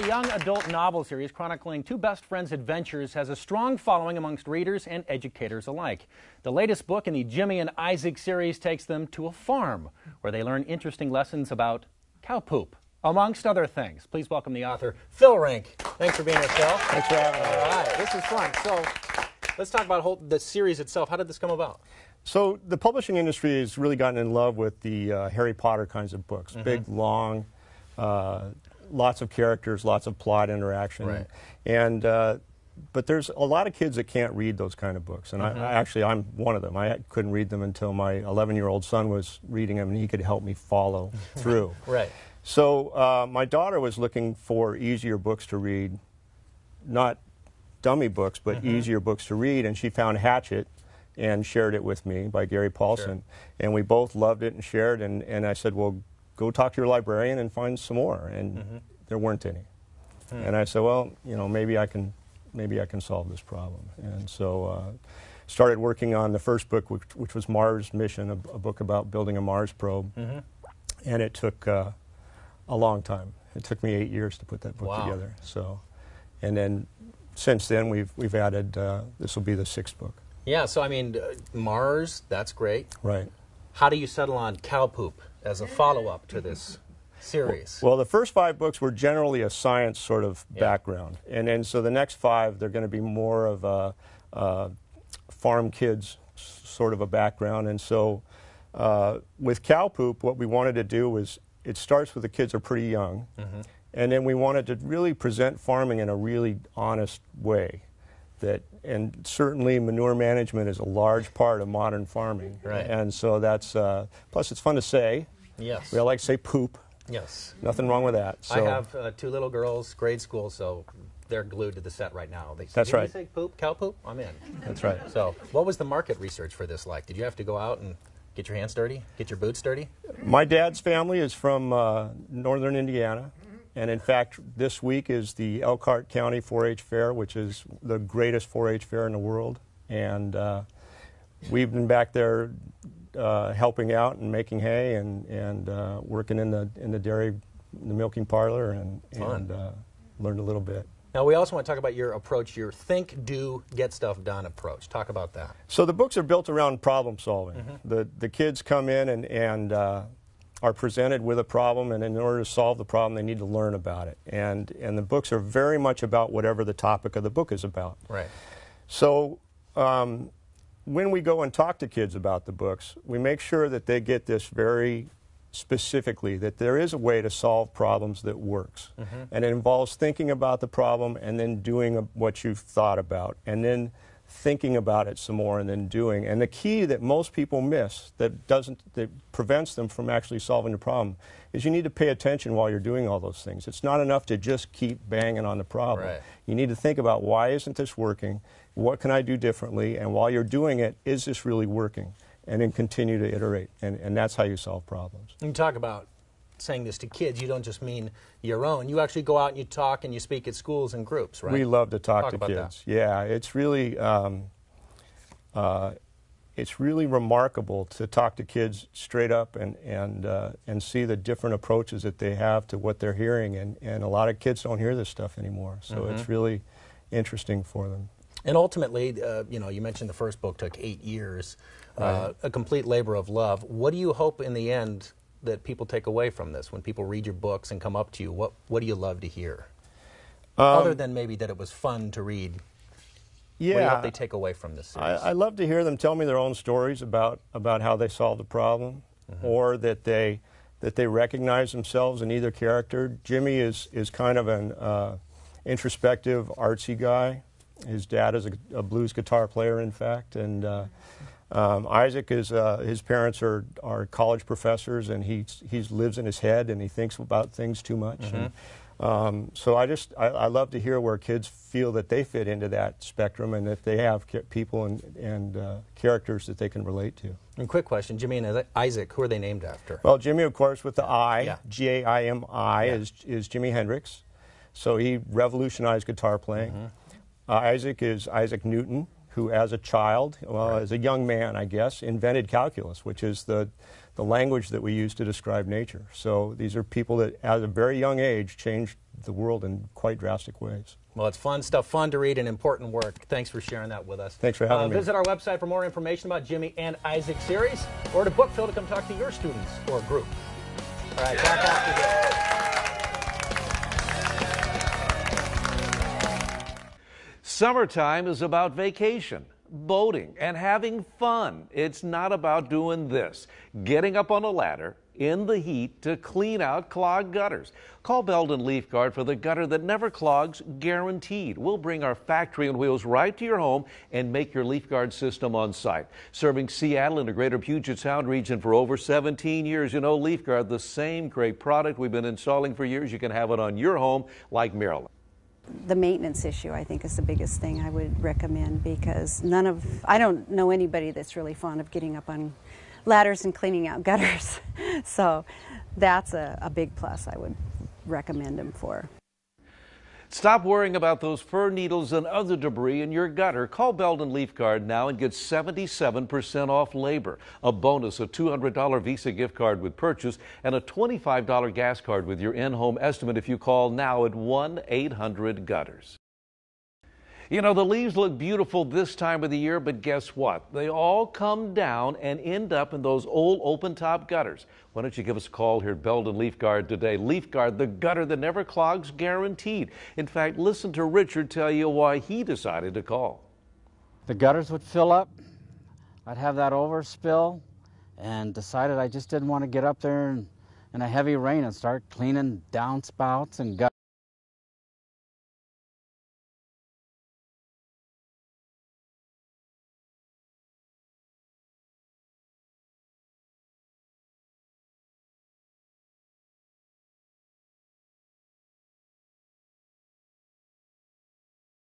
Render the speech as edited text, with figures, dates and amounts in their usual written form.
young adult novel series chronicling two best friends' adventures has a strong following amongst readers and educators alike. The latest book in the Jimmy and Isaac series takes them to a farm where they learn interesting lessons about cow poop, amongst other things. Please welcome the author, Phil Rink. Thanks for being here, Phil. Thanks for having me. All right, this is fun. So let's talk about the series itself. How did this come about? So the publishing industry has really gotten in love with the Harry Potter kinds of books. Big, long, lots of characters, lots of plot interaction. Right. And but there's a lot of kids that can't read those kind of books. And I'm one of them. I couldn't read them until my 11-year-old son was reading them, and he could help me follow through. Right. So my daughter was looking for easier books to read, not dummy books, but easier books to read, and she found Hatchet and shared it with me by Gary Paulson. Sure. And we both loved it and shared, and I said, well, go talk to your librarian and find some more. And there weren't any. And I said, well, you know, maybe I can solve this problem. And so started working on the first book, which was Mars Mission, a book about building a Mars probe. And it took a long time. It took me 8 years to put that book together. So, and then since then we've added, this will be the 6th book. Yeah, so I mean, Mars, that's great. Right. How do you settle on cow poop as a follow-up to this series? Well, the first 5 books were generally a science sort of background. And then so the next 5, they're going to be more of a farm kids sort of a background. And so with cow poop, what we wanted to do was, it starts with the kids are pretty young. And then we wanted to really present farming in a really honest way. And certainly manure management is a large part of modern farming. Right. And so that's, plus it's fun to say. Yes. We all like to say poop. Yes. Nothing wrong with that. So. I have 2 little girls, grade school, so they're glued to the set right now. They say, That's right. Did you say poop, cow poop? I'm in. That's right. So what was the market research for this like? Did you have to go out and get your hands dirty, get your boots dirty? My dad's family is from northern Indiana. And in fact, this week is the Elkhart County 4-H Fair, which is the greatest 4-H fair in the world. And we've been back there helping out and making hay and working in the dairy, the milking parlor, and learned a little bit. Now, we also want to talk about your approach, your think, do, get stuff done approach. Talk about that. So the books are built around problem solving. The kids come in and are presented with a problem, and in order to solve the problem, they need to learn about it. And the books are very much about whatever the topic of the book is about. Right. So when we go and talk to kids about the books, we make sure that they get this very specifically, that there is a way to solve problems that works. And it involves thinking about the problem and then doing what you've thought about, and then thinking about it some more and then doing. And the key that most people miss that prevents them from actually solving the problem is you need to pay attention while you're doing all those things. It's not enough to just keep banging on the problem. Right. You need to think about, why isn't this working? What can I do differently? And while you're doing it, is this really working? And then continue to iterate. And that's how you solve problems. You talk about saying this to kids, you don't just mean your own. You actually go out and you talk and you speak at schools and groups, right? We love to talk to about kids. That. Yeah, it's really remarkable to talk to kids straight up and see the different approaches that they have to what they're hearing. And a lot of kids don't hear this stuff anymore, so it's really interesting for them. And ultimately, you know, you mentioned the first book took 8 years, a complete labor of love. What do you hope in the end that people take away from this? When people read your books and come up to you, what do you love to hear? Other than maybe that it was fun to read, yeah, what do you hope they take away from this series? I love to hear them tell me their own stories about how they solved the problem, or that they recognize themselves in either character. Jimmy is kind of an introspective, artsy guy. His dad is a blues guitar player, in fact, and Isaac is his parents are college professors, and he lives in his head and he thinks about things too much. And, so I love to hear where kids feel that they fit into that spectrum and that they have people and characters that they can relate to. And quick question, Jimmy and Isaac, who are they named after? Well, Jimmy, of course, with the I, Yeah. G-A-I-M-I, is Jimi Hendrix. So he revolutionized guitar playing. Isaac is Isaac Newton, who as a child, well, as a young man, I guess, invented calculus, which is the language that we use to describe nature. So these are people that at a very young age changed the world in quite drastic ways. Well, it's fun stuff, fun to read, and important work. Thanks for sharing that with us. Thanks for having me. Visit our website for more information about Jimi and Isaac series, or to book Phil to come talk to your students or group. All right, back after this. Summertime is about vacation, boating, and having fun. It's not about doing this, getting up on a ladder in the heat to clean out clogged gutters. Call Belden Leaf Guard for the gutter that never clogs, guaranteed. We'll bring our factory on wheels right to your home and make your Leaf Guard system on site. Serving Seattle and the greater Puget Sound region for over 17 years. You know, Leaf Guard, the same great product we've been installing for years. You can have it on your home like Maryland. The maintenance issue, I think, is the biggest thing I would recommend, because I don't know anybody that's really fond of getting up on ladders and cleaning out gutters. So that's a big plus I would recommend them for. Stop worrying about those fir needles and other debris in your gutter. Call Belden Leaf Guard now and get 77% off labor, a bonus, a $200 Visa gift card with purchase, and a $25 gas card with your in-home estimate if you call now at 1-800-GUTTERS. You know, the leaves look beautiful this time of the year, but guess what? They all come down and end up in those old open-top gutters. Why don't you give us a call here at Belden Leaf Guard today? Leaf Guard, the gutter that never clogs, guaranteed. In fact, listen to Richard tell you why he decided to call. The gutters would fill up. I'd have that overspill, and decided I just didn't want to get up there in a heavy rain and start cleaning downspouts and gutters.